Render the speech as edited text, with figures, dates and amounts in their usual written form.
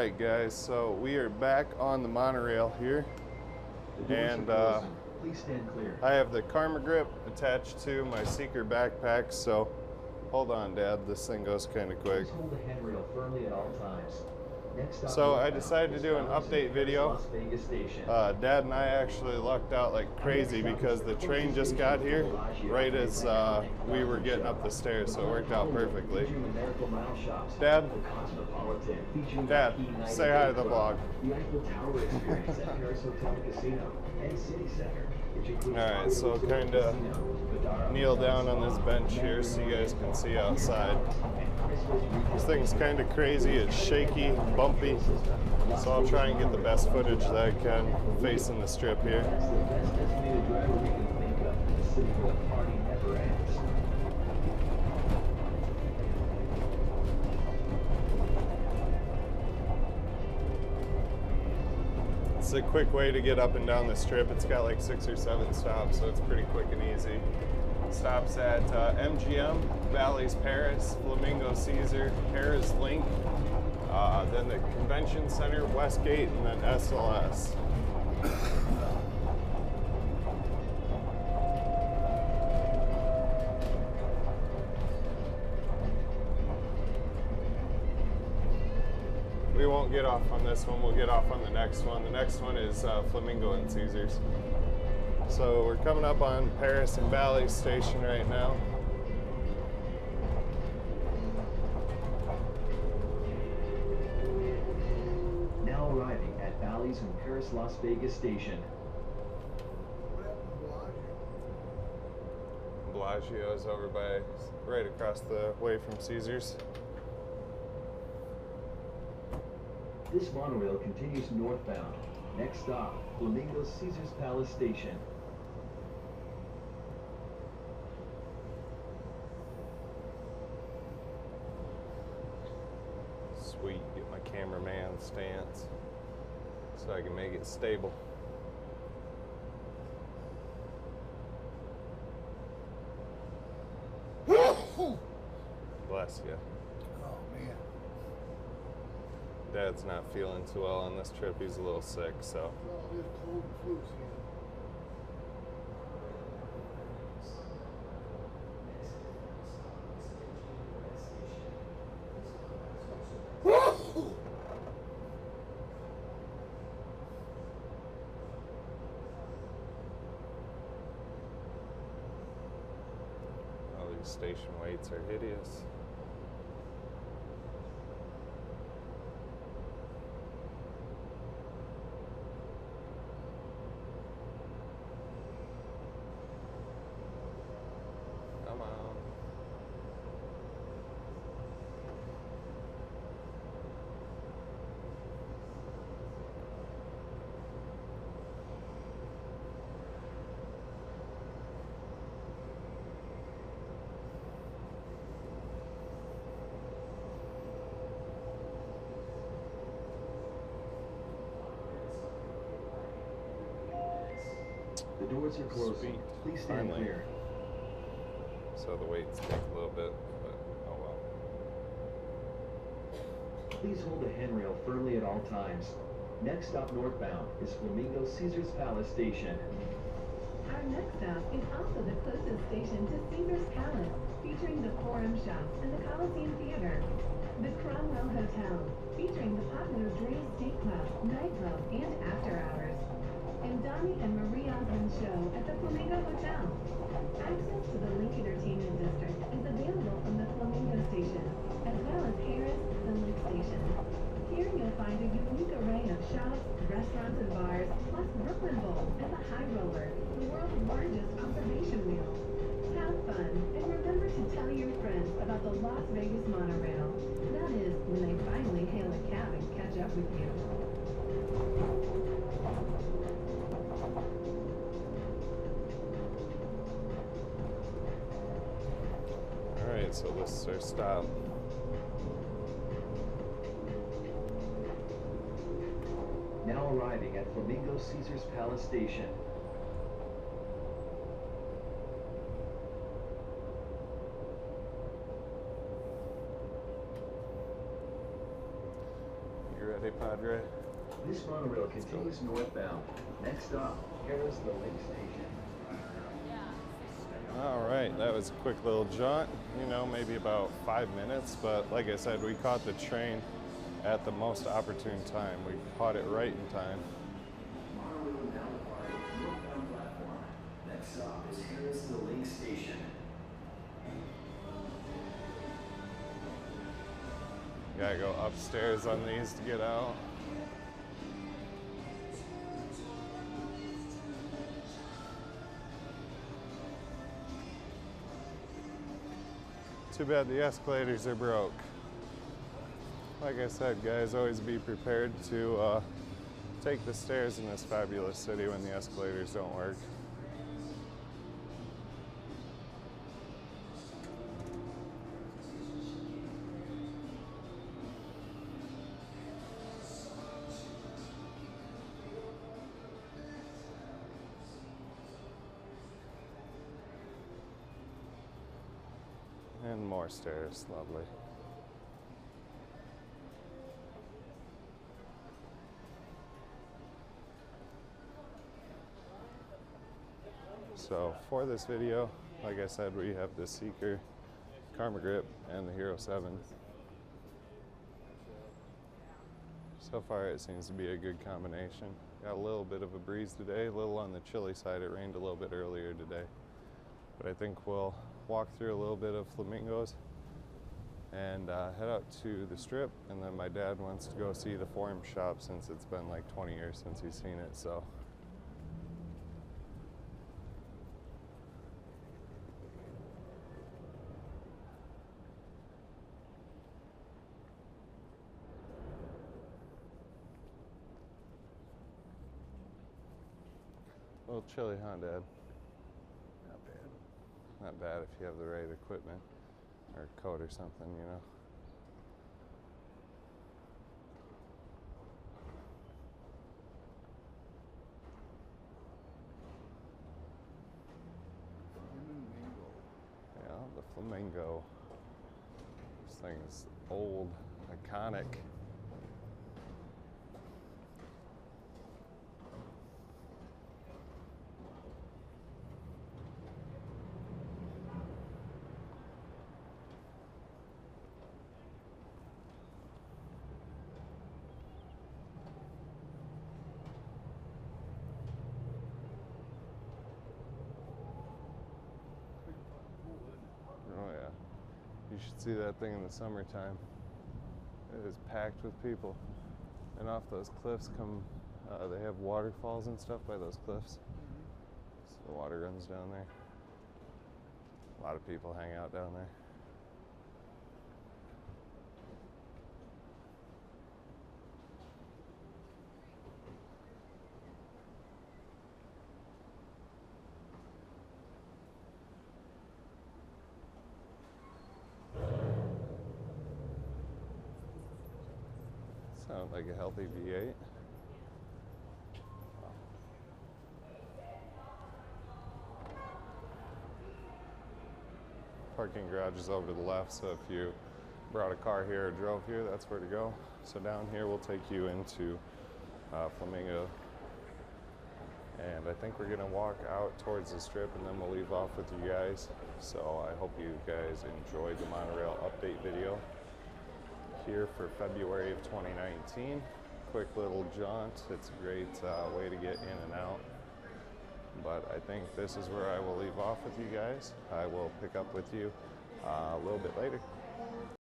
Alright guys, so we are back on the monorail here, and Please stand clear. I have the Karma Grip attached to my Seeker backpack, so hold on Dad, this thing goes kind of quick. Please hold the handrail firmly at all times. Next stop So I decided to do an update video. Las Vegas Station. Dad and I actually lucked out like crazy because the train just got here right as we were getting up the stairs, so it worked out perfectly. Dad, say hi to the vlog. The Eiffel Tower experience at Paris Hotel and Casino and City Center. Alright, so kind of kneel down on this bench here so you guys can see outside. This thing's kind of crazy, it's shaky, bumpy, so I'll try and get the best footage that I can facing the strip here. It's a quick way to get up and down the strip. It's got like 6 or 7 stops, so it's pretty quick and easy. Stops at MGM, Bally's Paris, Flamingo Caesar, Harrah's Link, then the Convention Center, Westgate, and then SLS. We won't get off on this one, we'll get off on the next one. The next one is Flamingo and Caesars. So we're coming up on Paris and Bally's station right now. Now arriving at Bally's and Paris Las Vegas station. Bellagio's over by, right across the way from Caesars. This monorail continues northbound. Next stop, Flamingo Caesars Palace Station. Sweet, get my cameraman stance so I can make it stable. Bless you. Oh man. Dad's not feeling too well on this trip. He's a little sick, so. Well, it is cold and flu season. All these station waits are hideous. Come on. The doors are closing. Sweet. Please stand Finally. clear. So the waits take a little bit, but oh well. Please hold the handrail firmly at all times. Next stop northbound is Flamingo Caesars Palace Station. Our next stop is also the closest station to Caesars Palace, featuring the Forum Shops and the Coliseum Theater. The Cromwell Hotel, featuring the popular Dre's Steak Club, nightclub, and after hours. And Donnie and Marie Osmond show at the Flamingo Hotel. Access to the Link Entertainment District is available from the Flamingo Station, as well as Harrah's, the Link Station. Here you'll find a unique array of shops, restaurants, and bars, plus Brooklyn Bowl and the High Roller, the world's largest observation wheel. Have fun, and remember to tell your friends about the Las Vegas monorail. That is, when they finally hail a cab and catch up with you. Alright, so this is our stop. Now arriving at Flamingo Caesars Palace Station. ready, Padre? This monorail continues northbound. Next stop, Harris the Lake Station. All right, that was a quick little jaunt, you know, maybe about 5 minutes, but like I said, we caught the train at the most opportune time. We caught it right in time. Monorail now departing northbound platform. Next stop is Harris the Lake Station. Gotta go upstairs on these to get out. Too bad the escalators are broke. Like I said, guys, always be prepared to take the stairs in this fabulous city when the escalators don't work. And more stairs, lovely. So for this video, like I said, we have the Seeker, Karma Grip, and the Hero 7. So far it seems to be a good combination. Got a little bit of a breeze today, a little on the chilly side. It rained a little bit earlier today. But I think we'll walk through a little bit of Flamingos and head out to the Strip, and then my dad wants to go see the Forum shop since it's been like 20 years since he's seen it, so. A little chilly, huh, Dad? Not bad. Not bad if you have the right equipment or coat or something, you know. Flamingo. Yeah, the Flamingo. This thing is old, iconic. Oh yeah, you should see that thing in the summertime. It is packed with people. And off those cliffs come, they have waterfalls and stuff by those cliffs. So the water runs down there. A lot of people hang out down there. Sounds like a healthy V8. Parking garage is over to the left, so if you brought a car here or drove here, that's where to go. So down here we'll take you into Flamingo. And I think we're gonna walk out towards the Strip and then we'll leave off with you guys. So I hope you guys enjoyed the Monorail update video here for February of 2019. Quick little jaunt. It's a great way to get in and out. But I think this is where I will leave off with you guys. I will pick up with you a little bit later.